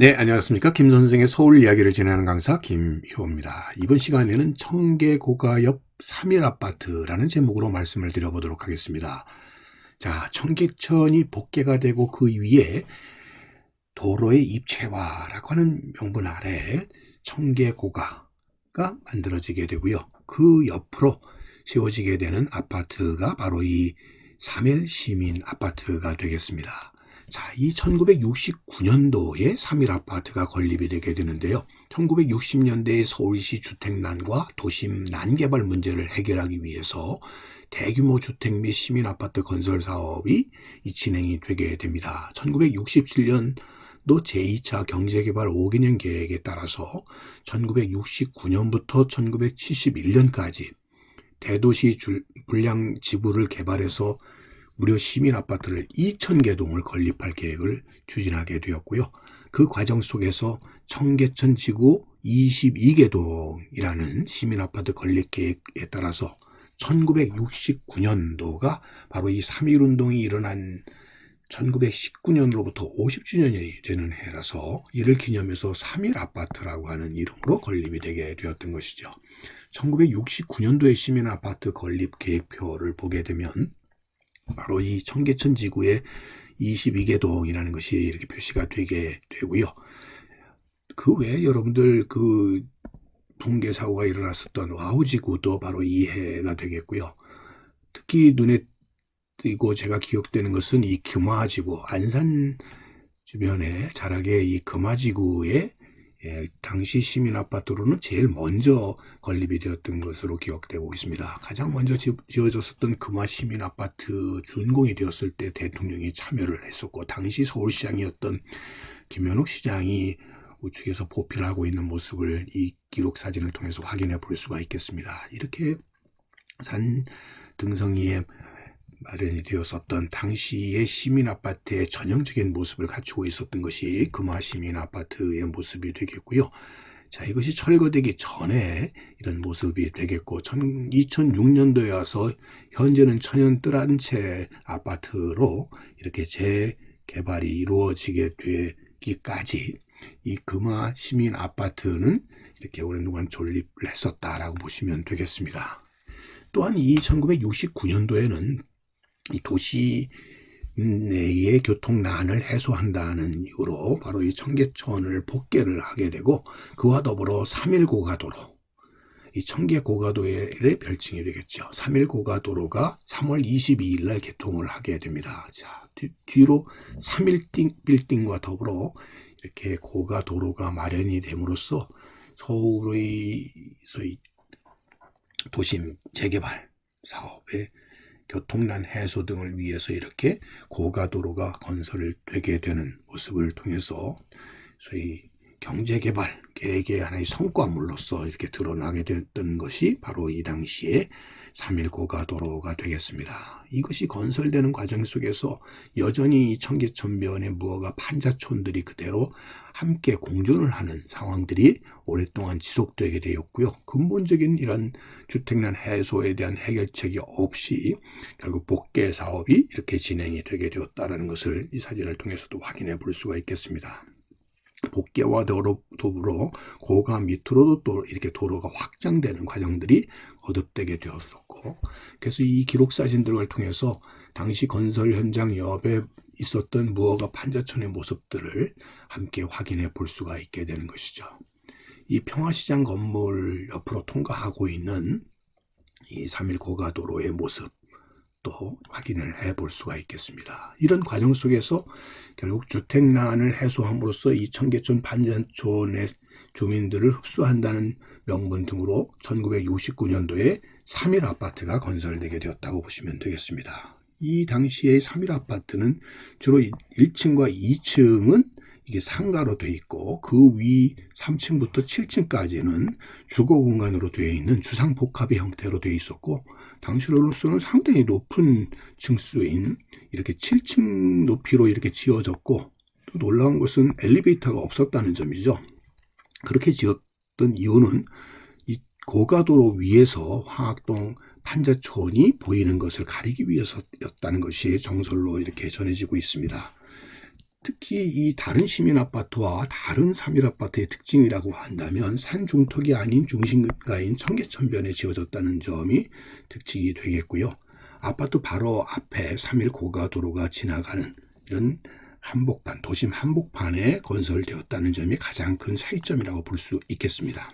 네, 안녕하십니까. 김 선생의 서울 이야기를 진행하는 강사 김효입니다. 이번 시간에는 청계고가 옆 3일 아파트라는 제목으로 말씀을 드려보도록 하겠습니다. 자, 청계천이 복개가 되고 그 위에 도로의 입체화라고 하는 명분 아래 청계고가가 만들어지게 되고요. 그 옆으로 세워지게 되는 아파트가 바로 이 3일 시민 아파트가 되겠습니다. 자, 이 1969년도에 3일 아파트가 건립이 되게 되는데요. 1960년대의 서울시 주택난과 도심 난개발 문제를 해결하기 위해서 대규모 주택 및 시민 아파트 건설 사업이 진행이 되게 됩니다. 1967년도 제2차 경제개발 5개년 계획에 따라서 1969년부터 1971년까지 대도시 불량 지구를 개발해서 무려 시민 아파트를 2,000개 동을 건립할 계획을 추진하게 되었고요. 그 과정 속에서 청계천 지구 22개 동이라는 시민 아파트 건립 계획에 따라서 1969년도가 바로 이 3.1 운동이 일어난 1919년으로부터 50주년이 되는 해라서 이를 기념해서 3.1 아파트라고 하는 이름으로 건립이 되게 되었던 것이죠. 1969년도의 시민 아파트 건립 계획표를 보게 되면 바로 이 청계천 지구의 22개 동이라는 것이 이렇게 표시가 되게 되고요. 그 외에 여러분들 그 붕괴 사고가 일어났었던 와우지구도 바로 이 해가 되겠고요. 특히 눈에 띄고 제가 기억되는 것은 이 금화지구, 안산 주변에 자락의 이 금화지구의 당시 시민 아파트로는 제일 먼저 건립이 되었던 것으로 기억되고 있습니다. 가장 먼저 지어졌었던 금화 시민 아파트 준공이 되었을 때 대통령이 참여를 했었고, 당시 서울시장이었던 김현욱 시장이 우측에서 보필을 하고 있는 모습을 이 기록 사진을 통해서 확인해 볼 수가 있겠습니다. 이렇게 산 등성이에 마련이 되었었던 당시의 시민 아파트의 전형적인 모습을 갖추고 있었던 것이 금화 시민 아파트의 모습이 되겠고요. 자, 이것이 철거되기 전에 이런 모습이 되겠고, 2006년도에 와서 현재는 천연 뜰한채 아파트로 이렇게 재개발이 이루어지게 되기까지 이 금화 시민 아파트는 이렇게 오랜동안 존립을 했었다라고 보시면 되겠습니다. 또한 이 1969년도에는 이 도시 내의 교통난을 해소한다는 이유로 바로 이 청계천을 복개를 하게 되고, 그와 더불어 3일 고가도로, 이 청계고가도의 별칭이 되겠죠. 3일 고가도로가 3월 22일 날 개통을 하게 됩니다. 자, 뒤로 3일 빌딩과 더불어 이렇게 고가도로가 마련이 됨으로써 서울의 도심 재개발 사업에 교통난 해소 등을 위해서 이렇게 고가도로가 건설을 되게 되는 모습을 통해서 소위 경제개발 계획의 하나의 성과물로서 이렇게 드러나게 됐던 것이 바로 이 당시에 3.1 고가도로가 되겠습니다. 이것이 건설되는 과정 속에서 여전히 청계천변의 무허가 판자촌들이 그대로 함께 공존을 하는 상황들이 오랫동안 지속되게 되었고요. 근본적인 이런 주택난 해소에 대한 해결책이 없이 결국 복개 사업이 이렇게 진행이 되게 되었다는 것을 이 사진을 통해서도 확인해 볼 수가 있겠습니다. 복개와 더불어 고가 밑으로도 또 이렇게 도로가 확장되는 과정들이 거듭되게 되었었고, 그래서 이 기록 사진들을 통해서 당시 건설 현장 옆에 있었던 무허가 판자촌의 모습들을 함께 확인해 볼 수가 있게 되는 것이죠. 이 평화시장 건물 옆으로 통과하고 있는 이 3.1 고가도로의 모습 또 확인을 해 볼 수가 있겠습니다. 이런 과정 속에서 결국 주택난을 해소함으로써 이 청계천 판자촌의 주민들을 흡수한다는 명분 등으로 1969년도에 3.1 아파트가 건설되게 되었다고 보시면 되겠습니다. 이 당시의 3.1 아파트는 주로 1층과 2층은 이게 상가로 되어 있고, 그 위 3층부터 7층까지는 주거 공간으로 되어 있는 주상복합의 형태로 되어 있었고, 당시로서는 상당히 높은 층수인 이렇게 7층 높이로 이렇게 지어졌고, 또 놀라운 것은 엘리베이터가 없었다는 점이죠. 그렇게 지었던 이유는 이 고가도로 위에서 화학동 판자촌이 보이는 것을 가리기 위해서였다는 것이 정설로 이렇게 전해지고 있습니다. 특히 이 다른 시민 아파트와 다른 3일 아파트의 특징이라고 한다면 산중턱이 아닌 중심가인 청계천변에 지어졌다는 점이 특징이 되겠고요. 아파트 바로 앞에 3일 고가도로가 지나가는 이런 한복판, 도심 한복판에 건설되었다는 점이 가장 큰 차이점이라고 볼 수 있겠습니다.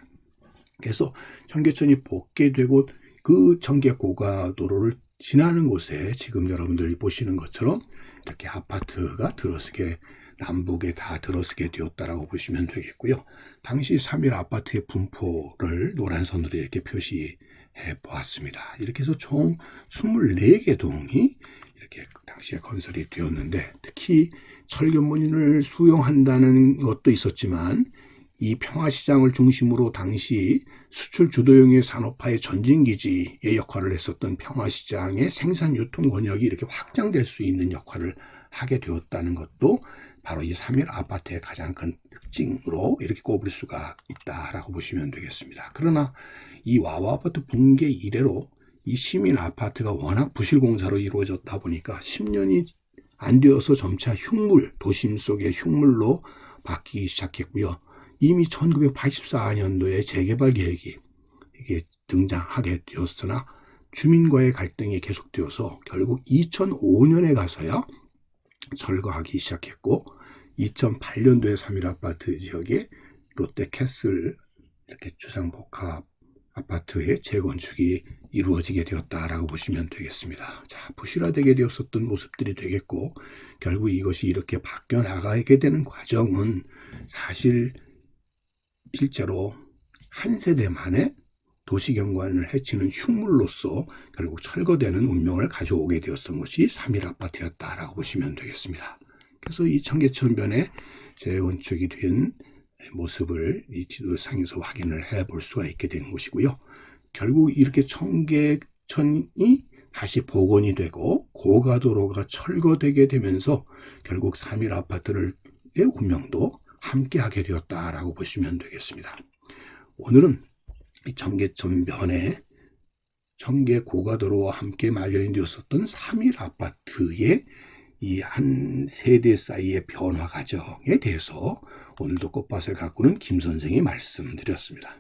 그래서 청계천이 복개되고 그 청계 고가도로를 지나는 곳에 지금 여러분들이 보시는 것처럼 이렇게 아파트가 들어서게 남북에 다 들어서게 되었다라고 보시면 되겠고요. 당시 3일 아파트의 분포를 노란 선으로 이렇게 표시해 보았습니다. 이렇게 해서 총 24개 동이 이렇게 당시에 건설이 되었는데, 특히 철견문인을 수용한다는 것도 있었지만 이 평화시장을 중심으로 당시 수출 주도형의 산업화의 전진기지의 역할을 했었던 평화시장의 생산 유통 권역이 이렇게 확장될 수 있는 역할을 하게 되었다는 것도 바로 이 3일 아파트의 가장 큰 특징으로 이렇게 꼽을 수가 있다라고 보시면 되겠습니다. 그러나 이 와와 아파트 붕괴 이래로 이 시민 아파트가 워낙 부실공사로 이루어졌다 보니까 10년이 안 되어서 점차 흉물, 도심 속의 흉물로 바뀌기 시작했고요. 이미 1984년도에 재개발 계획이 이게 등장하게 되었으나 주민과의 갈등이 계속되어서 결국 2005년에 가서야 철거하기 시작했고, 2008년도에 3일 아파트 지역에 롯데캐슬 이렇게 주상복합 아파트의 재건축이 이루어지게 되었다라고 보시면 되겠습니다. 자, 부실화되게 되었었던 모습들이 되겠고, 결국 이것이 이렇게 바뀌어 나가게 되는 과정은 사실 실제로 한 세대 만에 도시경관을 해치는 흉물로서 결국 철거되는 운명을 가져오게 되었던 것이 3일 아파트였다라고 보시면 되겠습니다. 그래서 이 청계천변에 재건축이 된 모습을 이 지도상에서 확인을 해볼 수가 있게 된 것이고요. 결국 이렇게 청계천이 다시 복원이 되고 고가도로가 철거되게 되면서 결국 3일 아파트의 운명도 함께하게 되었다라고 보시면 되겠습니다. 오늘은 이 청계천변에 청계 고가도로와 함께 마련이 되었었던 3일 아파트의 이 한 세대 사이의 변화 과정에 대해서 오늘도 꽃밭을 가꾸는 김 선생이 말씀드렸습니다.